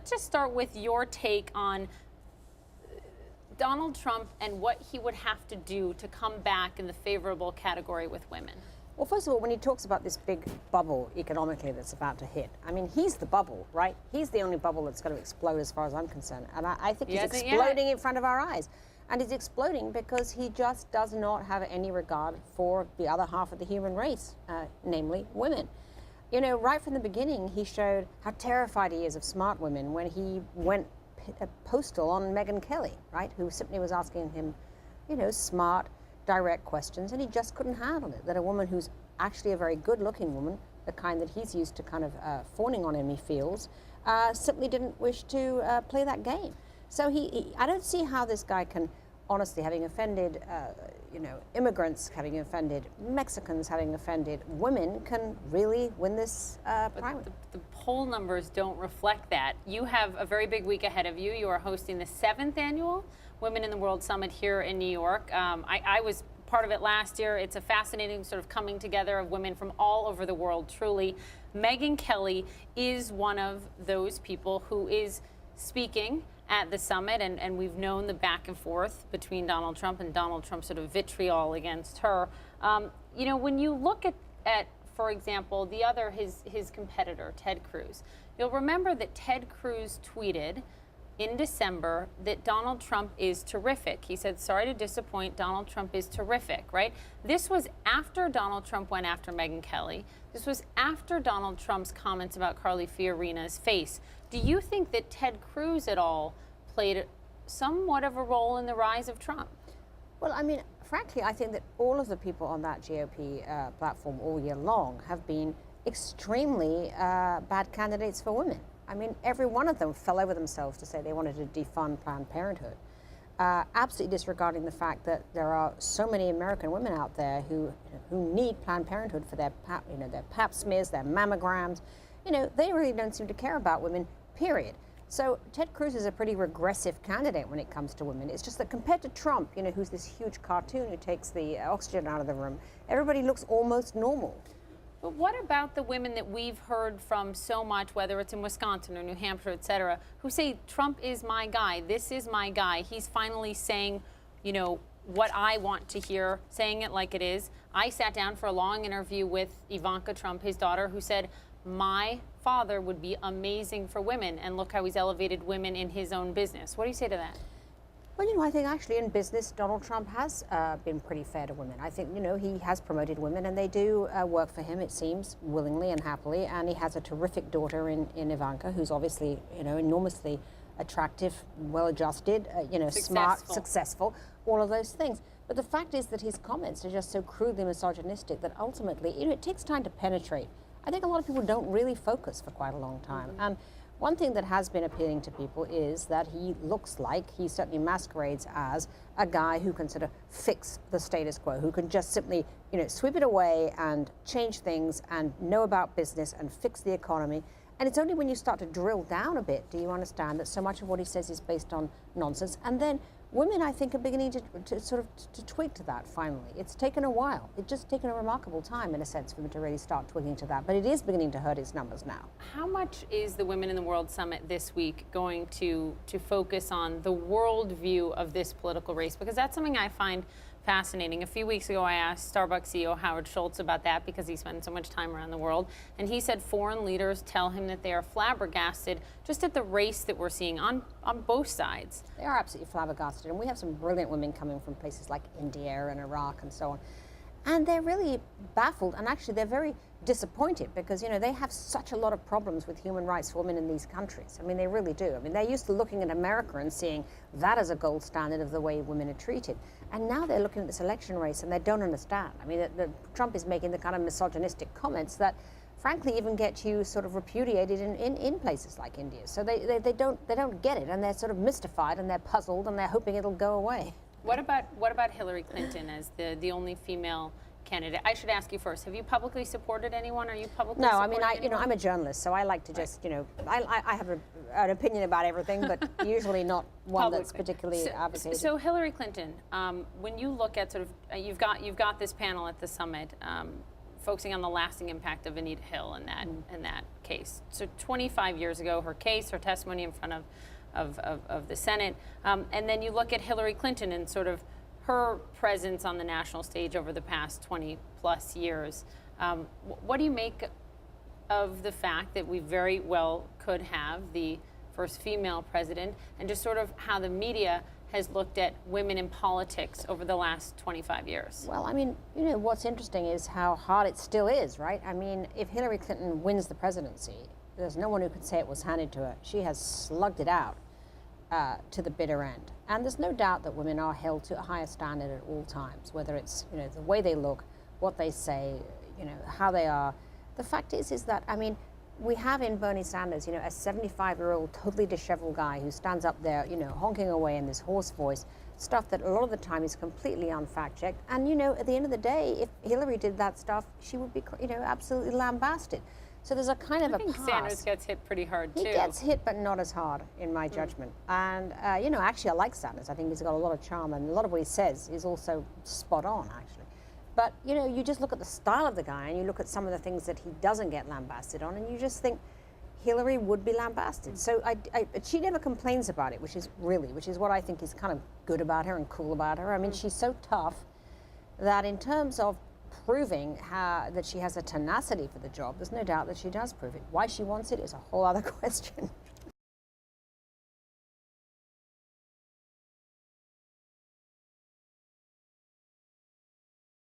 let's just start with your take on Donald Trump and what he would have to do to come back in the favorable category with women. Well, first of all, when he talks about this big bubble economically that's about to hit, I mean, he's the bubble, right? He's the only bubble that's going to explode as far as I'm concerned. And I think he's exploding in front of our eyes. And he's exploding because he just does not have any regard for the other half of the human race, namely women. You know, right from the beginning, he showed how terrified he is of smart women when he went postal on Megyn Kelly, right, who simply was asking him, you know, smart, direct questions, and he just couldn't handle it. That a woman who's actually a very good-looking woman, the kind that he's used to kind of fawning on him, he feels, simply didn't wish to play that game. So I don't see how this guy can, honestly, having offended, you know, immigrants, having offended Mexicans, having offended women, can really win this primary. The poll numbers don't reflect that. You have a very big week ahead of you. You are hosting the 7th annual Women in the World Summit here in New York. I was part of it last year. It's a fascinating sort of coming together of women from all over the world, truly. Megyn Kelly is one of those people who is speaking at the summit, and we've known the back and forth between Donald Trump and Donald Trump's sort of vitriol against her. You know, when you look at for example, his competitor, Ted Cruz, you'll remember that Ted Cruz tweeted in December that Donald Trump is terrific. He said, sorry to disappoint, Donald Trump is terrific, right? This was after Donald Trump went after Megyn Kelly. This was after Donald Trump's comments about Carly Fiorina's face. Do you think that Ted Cruz at all played somewhat of a role in the rise of Trump? Well, I mean, frankly, I think that all of the people on that GOP platform all year long have been extremely bad candidates for women. I mean, every one of them fell over themselves to say they wanted to defund Planned Parenthood, absolutely disregarding the fact that there are so many American women out there who need Planned Parenthood for their pap smears, their mammograms. You know, they really don't seem to care about women, period. So Ted Cruz is a pretty regressive candidate when it comes to women. It's just that compared to Trump, you know, who's this huge cartoon who takes the oxygen out of the room, everybody looks almost normal. But what about the women that we've heard from so much, whether it's in Wisconsin or New Hampshire, et cetera, who say Trump is my guy, this is my guy, he's finally saying, you know, what I want to hear, saying it like it is. I sat down for a long interview with Ivanka Trump, his daughter, who said, my father would be amazing for women, and look how he's elevated women in his own business. What do you say to that? Well, you know, I think actually in business, Donald Trump has been pretty fair to women. I think, you know, he has promoted women, and they do work for him, it seems, willingly and happily. And he has a terrific daughter in Ivanka, who's obviously, you know, enormously attractive, well-adjusted, you know, smart, successful, all of those things. But the fact is that his comments are just so crudely misogynistic that ultimately, you know, it takes time to penetrate. I think a lot of people don't really focus for quite a long time. Mm-hmm. And one thing that has been appealing to people is that he looks like, he certainly masquerades as, a guy who can sort of fix the status quo, who can just simply, you know, sweep it away and change things and know about business and fix the economy. And it's only when you start to drill down a bit do you understand that so much of what he says is based on nonsense. And then women, I think, are beginning to tweak to that finally. It's taken a while. It's just taken a remarkable time, in a sense, for them to really start tweaking to that. But it is beginning to hurt his numbers now. How much is the Women in the World Summit this week going to focus on the world view of this political race? Because that's something I find fascinating. A few weeks ago, I asked Starbucks CEO Howard Schultz about that because he spends so much time around the world. And he said foreign leaders tell him that they are flabbergasted just at the race that we're seeing on both sides. They are absolutely flabbergasted. And we have some brilliant women coming from places like India and Iraq and so on. And they're really baffled, and actually they're very disappointed because, you know, they have such a lot of problems with human rights for women in these countries. I mean, they really do. I mean, they're used to looking at America and seeing that as a gold standard of the way women are treated. And now they're looking at this election race and they don't understand. I mean, Trump is making the kind of misogynistic comments that, frankly, even get you sort of repudiated in places like India. So they don't get it, and they're sort of mystified and they're puzzled and they're hoping it'll go away. What about Hillary Clinton as the only female candidate? I should ask you first. Have you publicly supported anyone? Are you publicly No, supporting I mean, anyone? I'm a journalist, so I like to just, you know, I have an opinion about everything, but usually not one that's particularly advocated. So Hillary Clinton, when you look at sort of, you've got this panel at the summit focusing on the lasting impact of Anita Hill in that case. So 25 years ago, her case, her testimony in front of the Senate, and then you look at Hillary Clinton and sort of her presence on the national stage over the past 20 plus years. What do you make of the fact that we very well could have the first female president, and just sort of how the media has looked at women in politics over the last 25 years? Well, I mean, you know, what's interesting is how hard it still is, right? I mean, if Hillary Clinton wins the presidency, there's no one who could say it was handed to her. She has slugged it out to the bitter end. And there's no doubt that women are held to a higher standard at all times, whether it's, you know, the way they look, what they say, you know, how they are. The fact is that, I mean, we have in Bernie Sanders, you know, a 75-year-old, totally disheveled guy who stands up there, you know, honking away in this hoarse voice, stuff that a lot of the time is completely unfact-checked. And, you know, at the end of the day, if Hillary did that stuff, she would be, you know, absolutely lambasted. So there's a kind of I think Sanders gets hit pretty hard, too. He gets hit, but not as hard, in my judgment. And, you know, actually, I like Sanders. I think he's got a lot of charm, and a lot of what he says is also spot on, actually. But, you know, you just look at the style of the guy, and you look at some of the things that he doesn't get lambasted on, and you just think Hillary would be lambasted. So she never complains about it, which is what I think is kind of good about her and cool about her. I mean, she's so tough that in terms of proving that she has a tenacity for the job, there's no doubt that she does prove it. Why she wants it is a whole other question.